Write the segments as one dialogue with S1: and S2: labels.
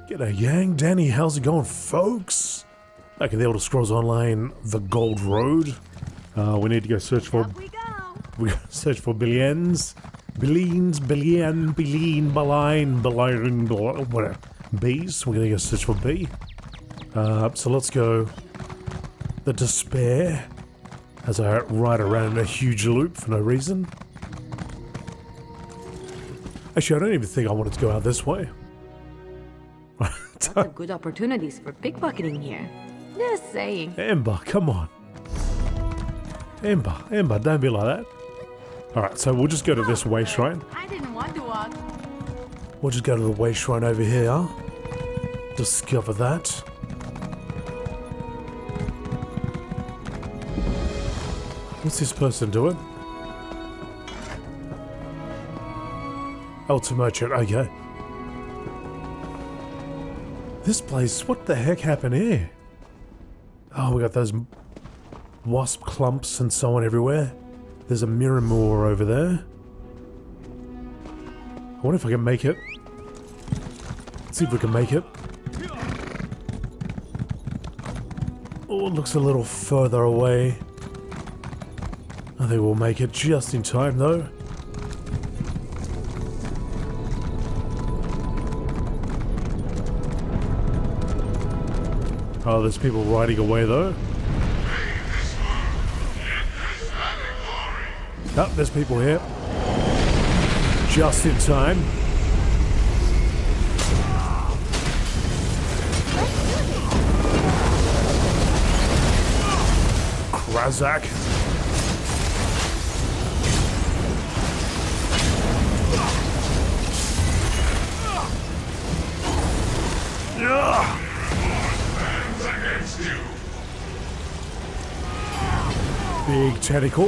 S1: G'day gang, Danny, how's it going folks? Okay, the Elder Scrolls Online, The Gold Road. We need to go search for... We gotta search for billions. Billions, billion, billion, billion, whatever. Bees, we're gonna go search for B. So let's go... The Despair. As I ride around in a huge loop for no reason. Actually, I don't even think I wanted to go out this way.
S2: Lots of good opportunities for pickpocketing here. Just saying.
S1: Ember, come on. Ember, don't be like that. Alright, so we'll just go to this way shrine.
S2: I didn't want to walk.
S1: We'll just go to the way shrine over here. Discover that. What's this person doing? Altar Merchant, okay. This place, what the heck happened here? Oh, we got those wasp clumps and so on everywhere. There's a Mirrormoor over there. I wonder if I can make it. Let's see if we can make it. Oh, it looks a little further away. I think we'll make it just in time though. Oh, there's people riding away though. Oh, there's people here. Just in time. Krazak. Big tentacle.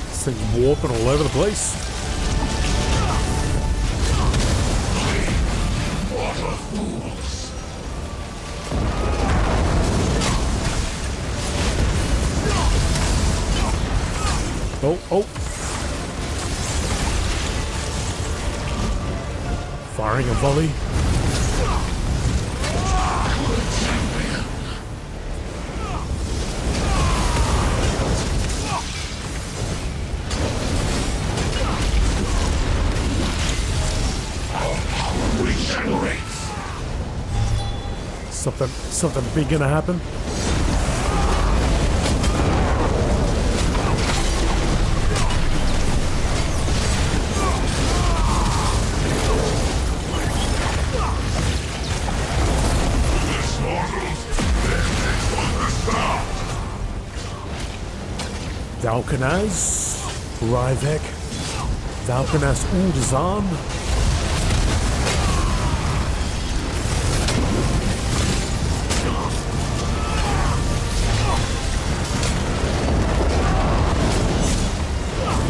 S1: This thing's warping all over the place.
S3: What a fools!
S1: Oh. Firing a volley. Something big gonna happen. Valkanaz, Ryvek, Valkanaz Uldazan.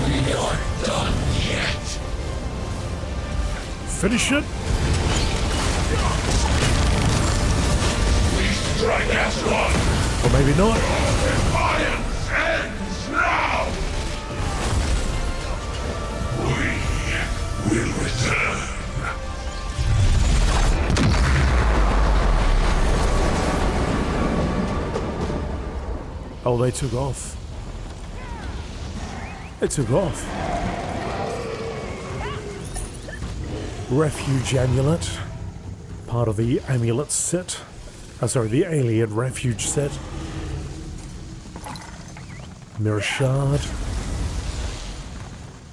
S3: We aren't done yet.
S1: Finish it.
S3: We strike as one.
S1: Or maybe not.
S3: Defiance ends now. We will return.
S1: Oh, they took off. They took off. Refuge Amulet. Part of the Amulet set. Sorry, the Alien Refuge set. Mirror Shard.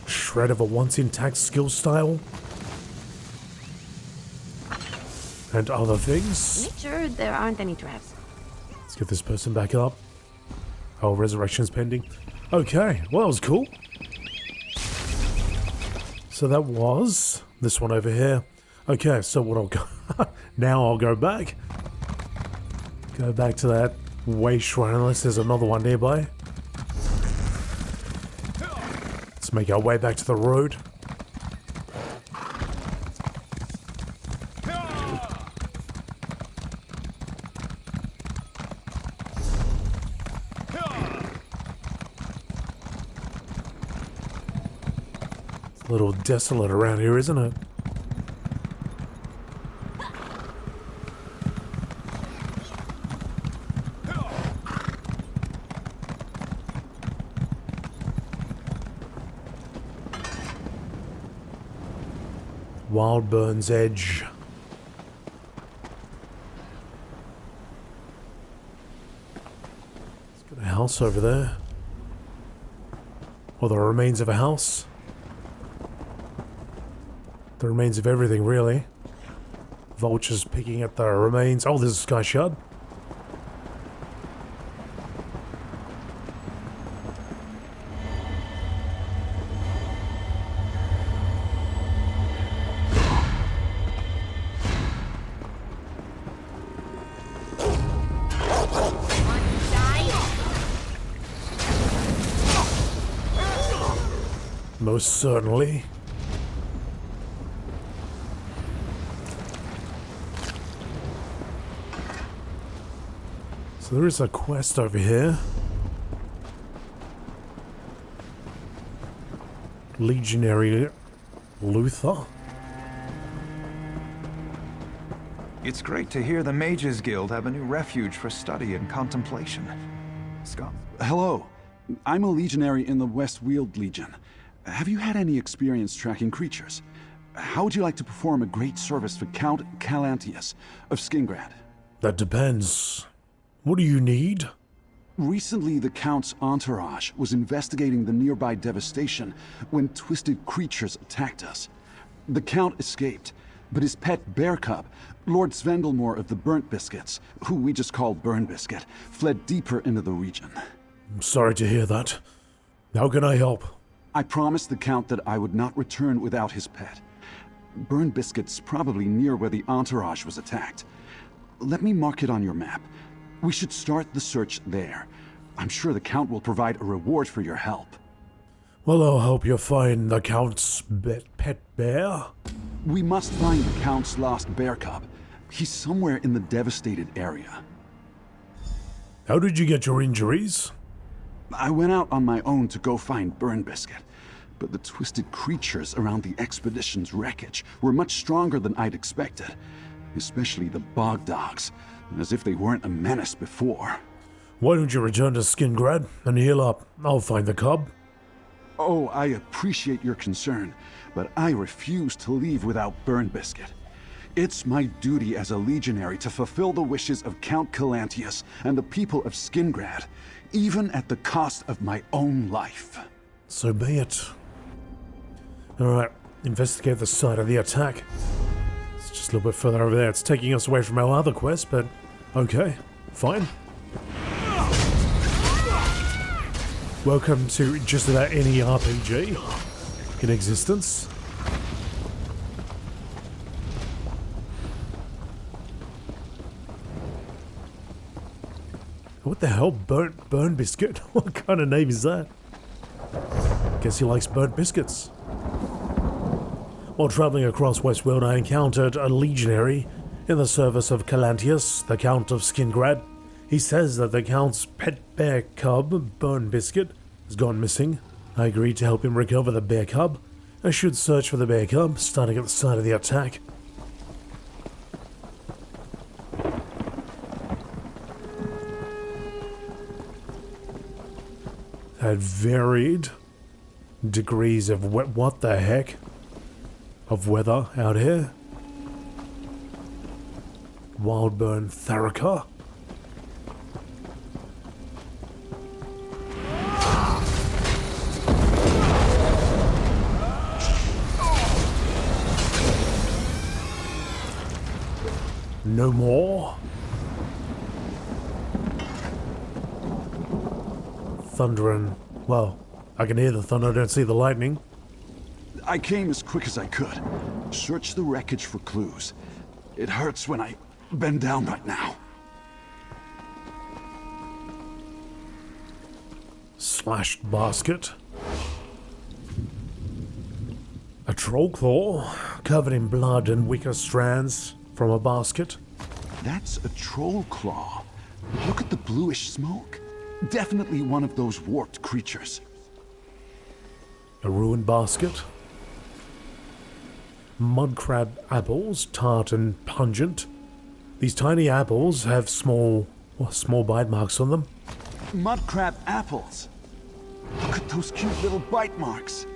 S1: Shred of a once intact skill style. And other things.
S2: Make sure there aren't any traps.
S1: Let's get this person back up. Oh, resurrection's pending. Okay, well that was cool. So that was this one over here. Okay, so what I'll go now I'll go back. Go back to that way shrine unless there's another one nearby. Let's make our way back to the road. little desolate around here, isn't it? Wildburn's Edge. It's got a house over there. Or the remains of a house. The remains of everything, really. Vultures picking at the remains. Oh, there's a sky shard. Most certainly. So there is a quest over here. Legionary Luther.
S4: It's great to hear the Mages Guild have a new refuge for study and contemplation. Scott?
S5: Hello. I'm a legionary in the West Weald Legion. Have you had any experience tracking creatures? How would you like to perform a great service for Count Calantius of Skingrad?
S1: That depends. What do you need?
S5: Recently, the Count's entourage was investigating the nearby devastation when twisted creatures attacked us. The Count escaped, but his pet bear cub, Lord Svendelmoor of the Burnt Biscuits, who we just call Burn Biscuit, fled deeper into the region.
S1: I'm sorry to hear that. How can I help?
S5: I promised the Count that I would not return without his pet. Burn Biscuit's probably near where the entourage was attacked. Let me mark it on your map. We should start the search there. I'm sure the Count will provide a reward for your help.
S1: Well, I'll help you find the Count's pet bear.
S5: We must find the Count's lost bear cub. He's somewhere in the devastated area.
S1: How did you get your injuries?
S5: I went out on my own to go find Burn Biscuit, but the twisted creatures around the expedition's wreckage were much stronger than I'd expected, especially the bog dogs, as if they weren't a menace before.
S1: Why don't you return to Skingrad and heal up? I'll find the cub.
S5: Oh, I appreciate your concern, but I refuse to leave without Burn Biscuit. It's my duty as a legionary to fulfill the wishes of Count Calantius and the people of Skingrad, even at the cost of my own life.
S1: So be it. Alright, investigate the site of the attack. It's just a little bit further over there. It's taking us away from our other quest, but okay, fine. Welcome to just about any RPG in existence. What the hell? Burn Biscuit? What kind of name is that? Guess he likes burnt biscuits. While traveling across West Weald, I encountered a legionary in the service of Calantius, the Count of Skingrad. He says that the Count's pet bear cub, Burn Biscuit, has gone missing. I agreed to help him recover the bear cub. I should search for the bear cub, starting at the site of the attack. Had varied degrees of what the heck of weather out here. Wildburn Therica. No more. Thunder and, well, I can hear the thunder, I don't see the lightning.
S5: I came as quick as I could. Search the wreckage for clues. It hurts when I bend down right now.
S1: Slashed basket. A troll claw, covered in blood and wicker strands from a basket.
S5: That's a troll claw. Look at the bluish smoke. Definitely one of those warped creatures.
S1: A ruined basket. mud crab apples, tart and pungent. These tiny apples have small bite marks on them.
S5: Mud crab apples. Look at those cute little bite marks.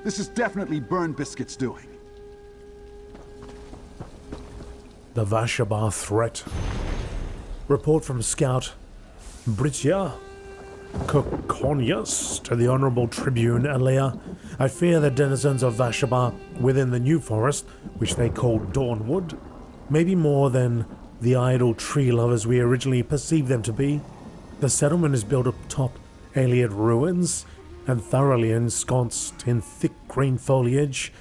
S5: This is definitely Burn Biscuits doing.
S1: The Vashabar threat. Report from Scout Britia Kokonius to the Honorable Tribune Alea. I fear the denizens of Vashabar within the New Forest, which they call Dawnwood, may be more than the idle tree lovers we originally perceived them to be. The settlement is built atop Aliad ruins and thoroughly ensconced in thick green foliage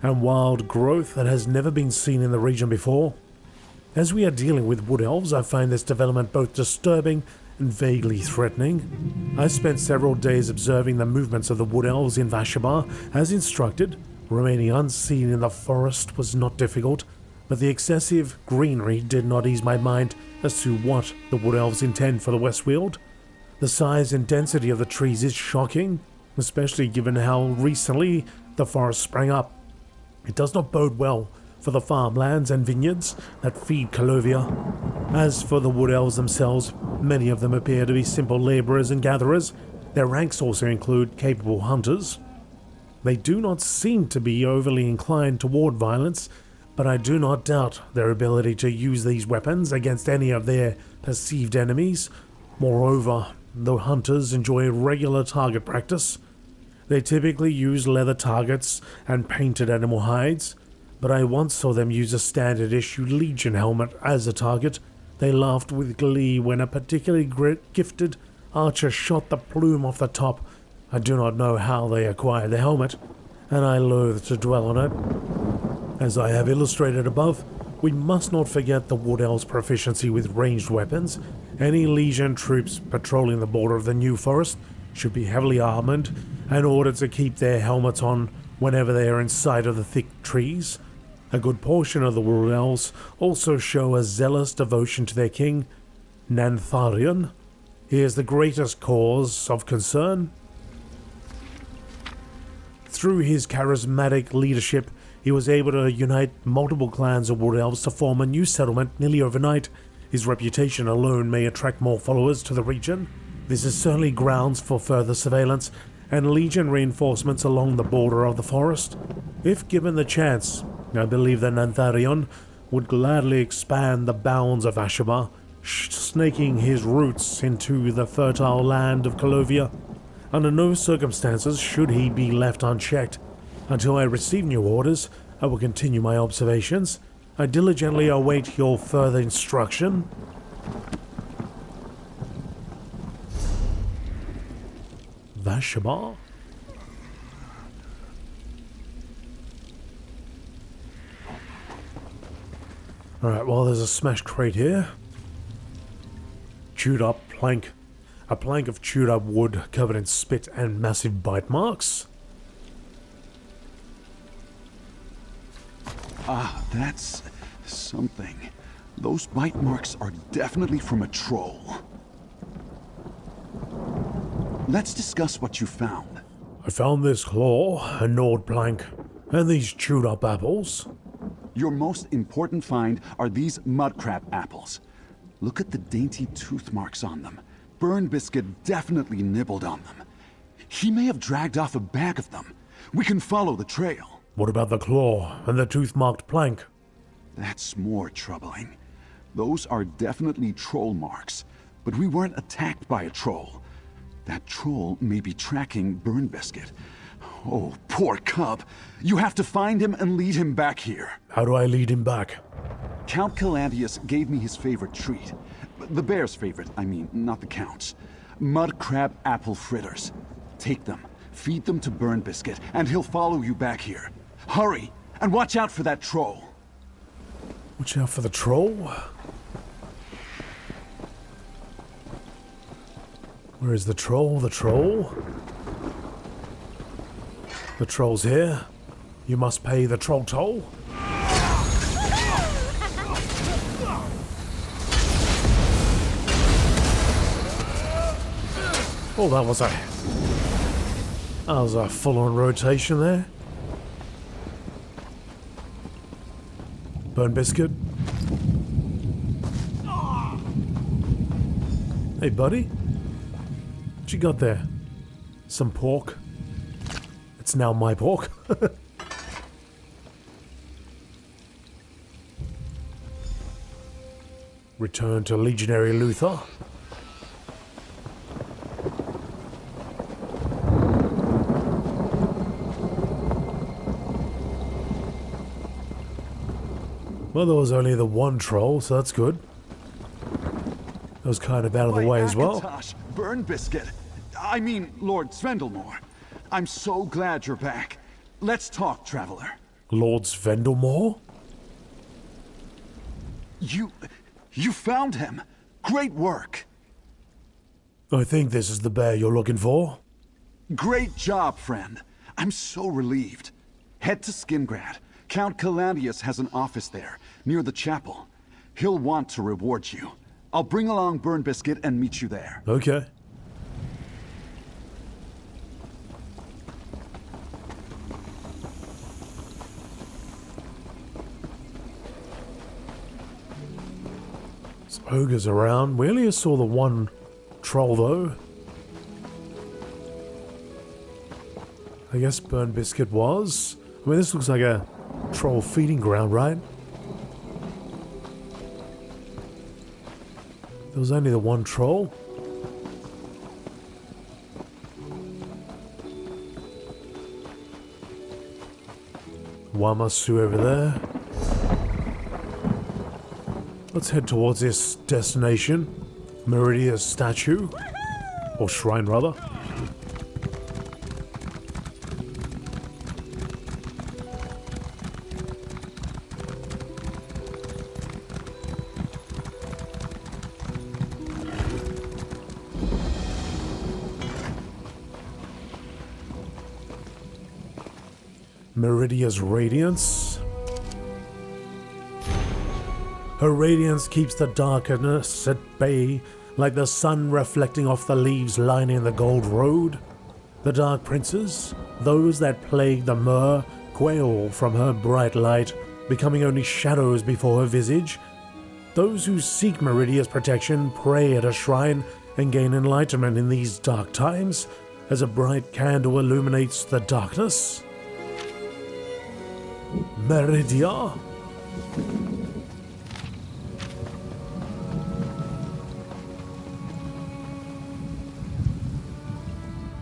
S1: and wild growth that has never been seen in the region before. As we are dealing with wood elves, I find this development both disturbing and vaguely threatening. I spent several days observing the movements of the wood elves in Vashabar as instructed. Remaining unseen in the forest was not difficult, but the excessive greenery did not ease my mind as to what the wood elves intend for the West Weald. The size and density of the trees is shocking, especially given how recently the forest sprang up. It does not bode well for the farmlands and vineyards that feed Calovia. As for the wood elves themselves, many of them appear to be simple laborers and gatherers. Their ranks also include capable hunters. They do not seem to be overly inclined toward violence, but I do not doubt their ability to use these weapons against any of their perceived enemies. Moreover, the hunters enjoy regular target practice. They typically use leather targets and painted animal hides, but I once saw them use a standard issue Legion helmet as a target. They laughed with glee when a particularly gifted archer shot the plume off the top. I do not know how they acquired the helmet, and I loathe to dwell on it. As I have illustrated above, we must not forget the Wood Elves' proficiency with ranged weapons. Any Legion troops patrolling the border of the New Forest should be heavily armored and ordered to keep their helmets on whenever they are in sight of the thick trees. A good portion of the Wood Elves also show a zealous devotion to their king, Nantharion. He is the greatest cause of concern. Through his charismatic leadership, he was able to unite multiple clans of Wood Elves to form a new settlement nearly overnight. His reputation alone may attract more followers to the region. This is certainly grounds for further surveillance and Legion reinforcements along the border of the forest. If given the chance, I believe that Nantharion would gladly expand the bounds of Vashabar, snaking his roots into the fertile land of Calovia. Under no circumstances should he be left unchecked. Until I receive new orders, I will continue my observations. I diligently await your further instruction. Vashabar? Alright, well, there's a smashed crate here. Chewed up plank. A plank of chewed up wood covered in spit and massive bite marks.
S5: Ah, that's something. Those bite marks are definitely from a troll. Let's discuss what you found.
S1: I found this claw, a gnawed plank, and these chewed up apples.
S5: Your most important find are these mudcrab apples. Look at the dainty tooth marks on them. Burn Biscuit definitely nibbled on them. He may have dragged off a bag of them. We can follow the trail.
S1: What about the claw and the tooth-marked plank?
S5: That's more troubling. Those are definitely troll marks, but we weren't attacked by a troll. That troll may be tracking Burn Biscuit. Oh, poor cub. You have to find him and lead him back here.
S1: How do I lead him back?
S5: Count Calandius gave me his favorite treat. The bear's favorite, I mean, not the Count's. Mud crab apple fritters. Take them, feed them to Burn Biscuit, and he'll follow you back here. Hurry, and watch out for that troll.
S1: Watch out for the troll? Where is the troll? The troll? The troll's here. You must pay the troll toll. Oh, that was a full-on rotation there. Burn biscuit. Hey, buddy. What you got there? Some pork? It's now my pork. Return to Legionary Luther. Well, there was only the one troll, so that's good. That was kind of out of the way as well.
S5: Akatosh, Burn Biscuit. I mean, Lord Svendelmore. I'm so glad you're back. Let's talk, traveler.
S1: Lord Svendelmore?
S5: You found him. Great work.
S1: I think this is the bear you're looking for.
S5: Great job, friend. I'm so relieved. Head to Skingrad. Count Callandius has an office there, near the chapel. He'll want to reward you. I'll bring along Burn Biscuit and meet you there.
S1: Okay. There's ogres around. We only saw the one troll though. I guess Burn Biscuit was. I mean, this looks like a troll feeding ground, right? There was only the one troll. Wamasu over there. Let's head towards this destination. Meridia's statue. Or shrine, rather. Meridia's radiance. Her radiance keeps the darkness at bay, like the sun reflecting off the leaves lining the gold road. The dark princes, those that plague the Myrrh, quail from her bright light, becoming only shadows before her visage. Those who seek Meridia's protection pray at her shrine and gain enlightenment in these dark times, as a bright candle illuminates the darkness. Meridia.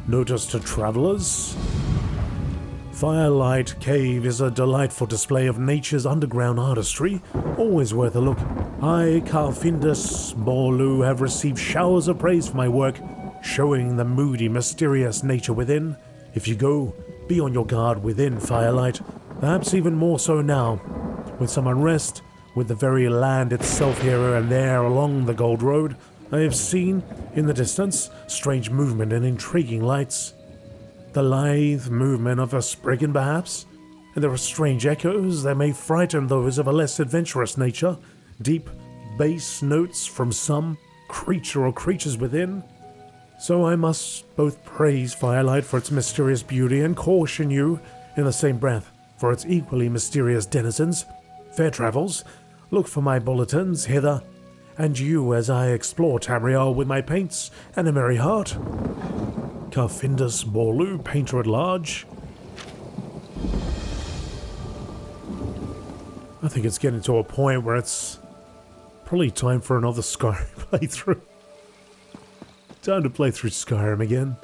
S1: Notice to travelers. Firelight Cave is a delightful display of nature's underground artistry, always worth a look. I, Carfindus Morlu, have received showers of praise for my work, showing the moody, mysterious nature within. If you go, be on your guard within Firelight, perhaps even more so now, with some unrest, with the very land itself here and there along the Gold Road. I have seen, in the distance, strange movement and intriguing lights. The lithe movement of a spriggan, perhaps? And there are strange echoes that may frighten those of a less adventurous nature. Deep bass notes from some creature or creatures within. So I must both praise Firelight for its mysterious beauty and caution you, in the same breath, for its equally mysterious denizens. Fair travels. Look for my bulletins hither, and you as I explore Tamriel with my paints and a merry heart. Carfindus Morlu, painter at large. I think it's getting to a point where it's probably time for another Skyrim playthrough. Time to play through Skyrim again.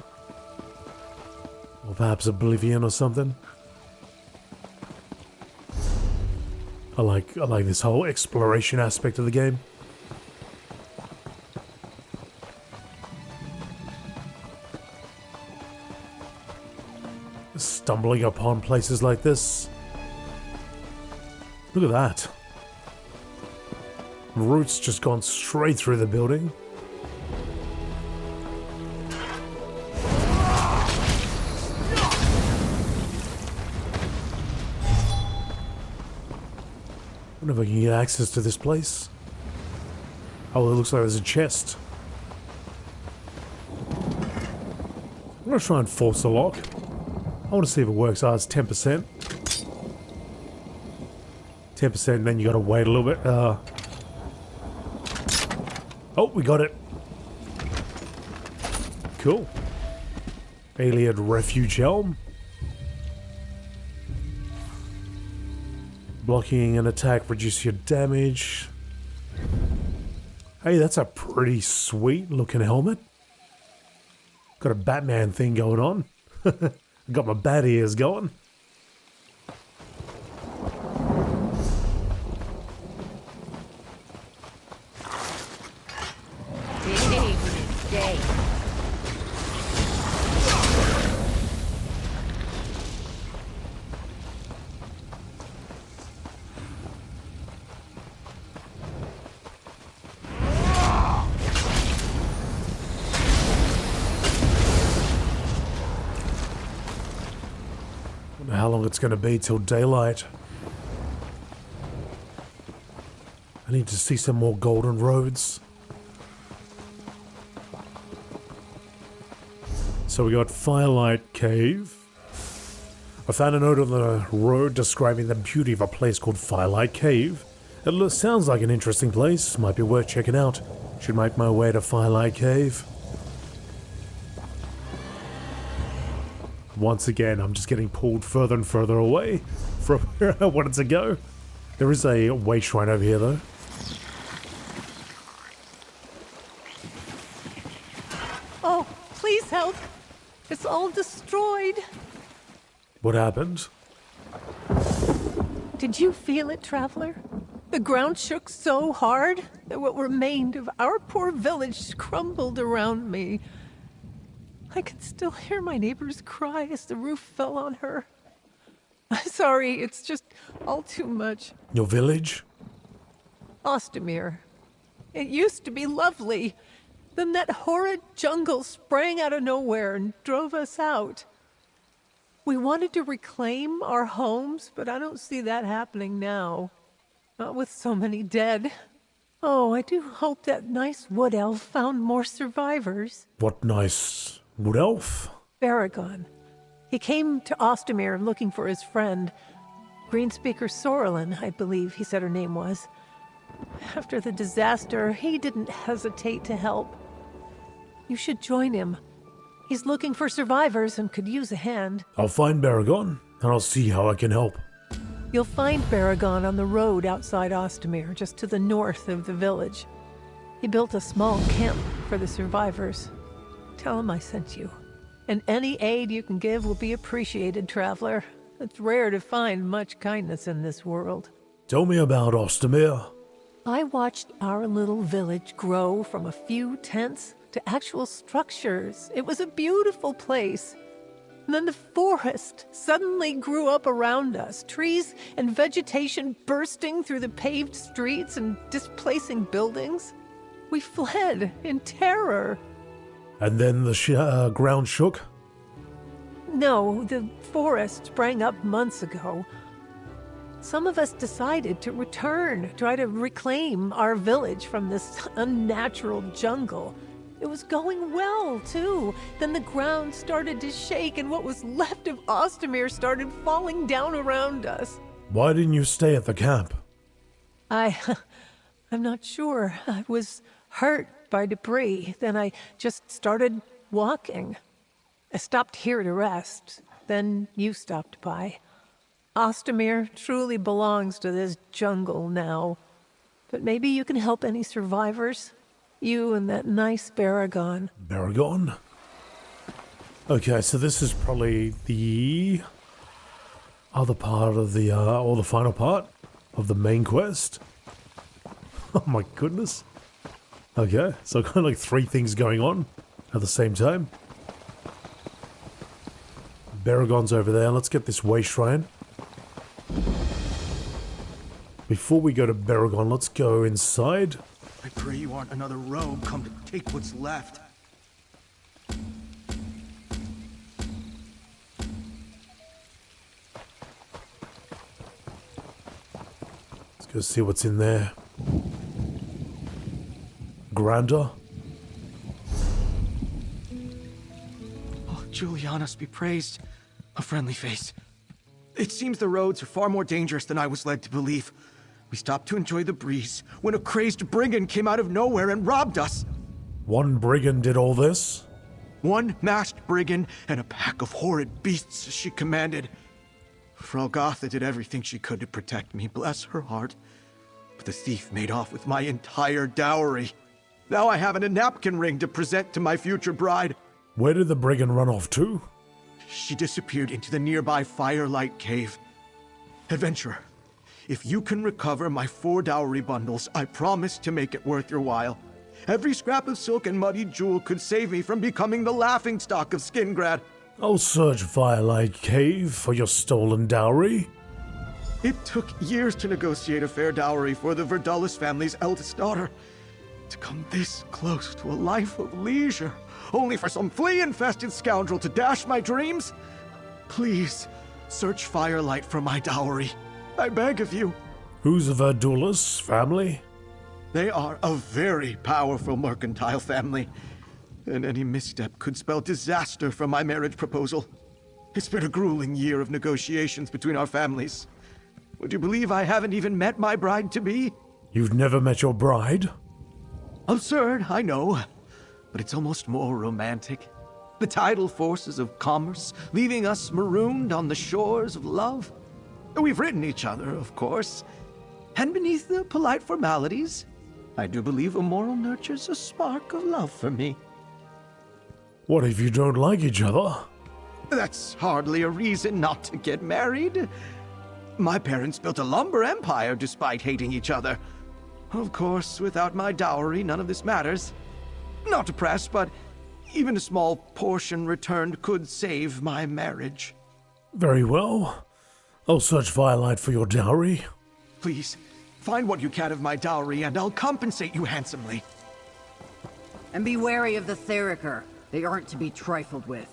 S1: Or perhaps Oblivion or something. I like this whole exploration aspect of the game. Stumbling upon places like this. Look at that. Roots just gone straight through the building. I wonder if I can get access to this place. Oh, it looks like there's a chest. I'm gonna try and force the lock. I want to see if it works. Ah, it's 10%. 10%, then you gotta wait a little bit. Oh, we got it. Cool. Alien Refuge Helm. Blocking an attack, reduce your damage. Hey, that's a pretty sweet looking helmet. Got a Batman thing going on. Got my bat ears going. How long it's going to be till daylight. I need to see some more golden roads. So we got Firelight Cave. I found a note on the road describing the beauty of a place called Firelight Cave. It sounds like an interesting place. Might be worth checking out. Should make my way to Firelight Cave. Once again, I'm just getting pulled further and further away from where I wanted to go. There is a way shrine over here, though.
S6: Oh, please help. It's all destroyed.
S1: What happened?
S6: Did you feel it, traveler? The ground shook so hard that what remained of our poor village crumbled around me. I can still hear my neighbor's cry as the roof fell on her. I'm sorry, it's just all too much.
S1: Your village?
S6: Ostumir. It used to be lovely. Then that horrid jungle sprang out of nowhere and drove us out. We wanted to reclaim our homes, but I don't see that happening now. Not with so many dead. Oh, I do hope that nice wood elf found more survivors.
S1: What nice wood elf?
S6: Baragon. He came to Ostumir looking for his friend. Greenspeaker Sorrelin, I believe he said her name was. After the disaster, he didn't hesitate to help. You should join him. He's looking for survivors and could use a hand.
S1: I'll find Baragon, and I'll see how I can help.
S6: You'll find Baragon on the road outside Ostumir, just to the north of the village. He built a small camp for the survivors. Tell him I sent you. And any aid you can give will be appreciated, traveler. It's rare to find much kindness in this world.
S1: Tell me about Ostumir.
S6: I watched our little village grow from a few tents to actual structures. It was a beautiful place. And then the forest suddenly grew up around us, trees and vegetation bursting through the paved streets and displacing buildings. We fled in terror.
S1: And then the ground shook?
S6: No, the forest sprang up months ago. Some of us decided to return, try to reclaim our village from this unnatural jungle. It was going well, too. Then the ground started to shake and what was left of Ostumir started falling down around us.
S1: Why didn't you stay at the camp?
S6: I'm not sure. I was hurt by debris. Then I just started walking. I stopped here to rest. Then you stopped by. Ostumir truly belongs to this jungle now. But maybe you can help any survivors. You and that nice Baragon.
S1: Baragon? Okay, so this is probably the other part of the, or the final part of the main quest. Oh my goodness. Okay, so kind of like 3 things going on at the same time. Baragon's over there. Let's get this way shrine. Before we go to Baragon, let's go inside.
S7: I pray you aren't another rogue come to take what's left.
S1: Let's go see what's in there. Grander.
S7: Oh, Julianus be praised. A friendly face. It seems the roads are far more dangerous than I was led to believe. We stopped to enjoy the breeze when a crazed brigand came out of nowhere and robbed us.
S1: One brigand did all this?
S7: One masked brigand and a pack of horrid beasts she commanded. Frelgotha did everything she could to protect me, bless her heart. But the thief made off with my entire dowry. Now I haven't a napkin ring to present to my future bride.
S1: Where did the brigand run off to?
S7: She disappeared into the nearby Firelight Cave. Adventurer, if you can recover my 4 dowry bundles, I promise to make it worth your while. Every scrap of silk and muddy jewel could save me from becoming the laughingstock of Skingrad.
S1: I'll search Firelight Cave for your stolen dowry.
S7: It took years to negotiate a fair dowry for the Verdullis family's eldest daughter. To come this close to a life of leisure, only for some flea-infested scoundrel to dash my dreams? Please, search Firelight for my dowry. I beg of you.
S1: Who's the Verdullis family?
S7: They are a very powerful mercantile family, and any misstep could spell disaster for my marriage proposal. It's been a grueling year of negotiations between our families. Would you believe I haven't even met my bride-to-be?
S1: You've never met your bride?
S7: Absurd, I know, but it's almost more romantic. The tidal forces of commerce leaving us marooned on the shores of love. We've written each other, of course, and beneath the polite formalities, I do believe a moral nurtures a spark of love for me.
S1: What if you don't like each other?
S7: That's hardly a reason not to get married. My parents built a lumber empire despite hating each other. Of course, without my dowry, none of this matters. Not to press, but even a small portion returned could save my marriage.
S1: Very well. I'll search Firelight for your dowry.
S7: Please, find what you can of my dowry, and I'll compensate you handsomely.
S8: And be wary of the Theriker. They aren't to be trifled with.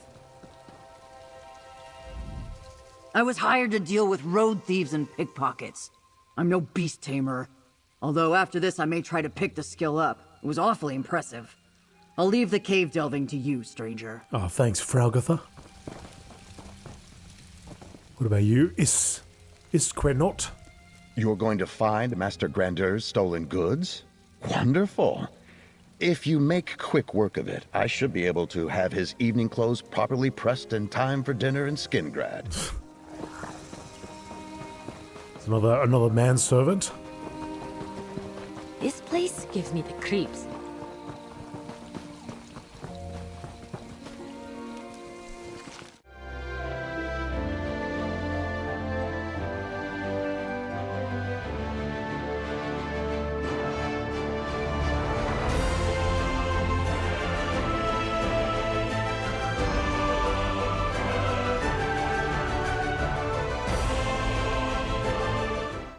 S8: I was hired to deal with road thieves and pickpockets. I'm no beast tamer. Although after this I may try to pick the skill up. It was awfully impressive. I'll leave the cave delving to you, stranger.
S1: Oh, thanks, Fraugatha. What about you? Is Quenot?
S9: You're going to find Master Grandeur's stolen goods? Wonderful. If you make quick work of it, I should be able to have his evening clothes properly pressed in time for dinner in Skingrad.
S1: It's another manservant.
S2: This place gives me the creeps.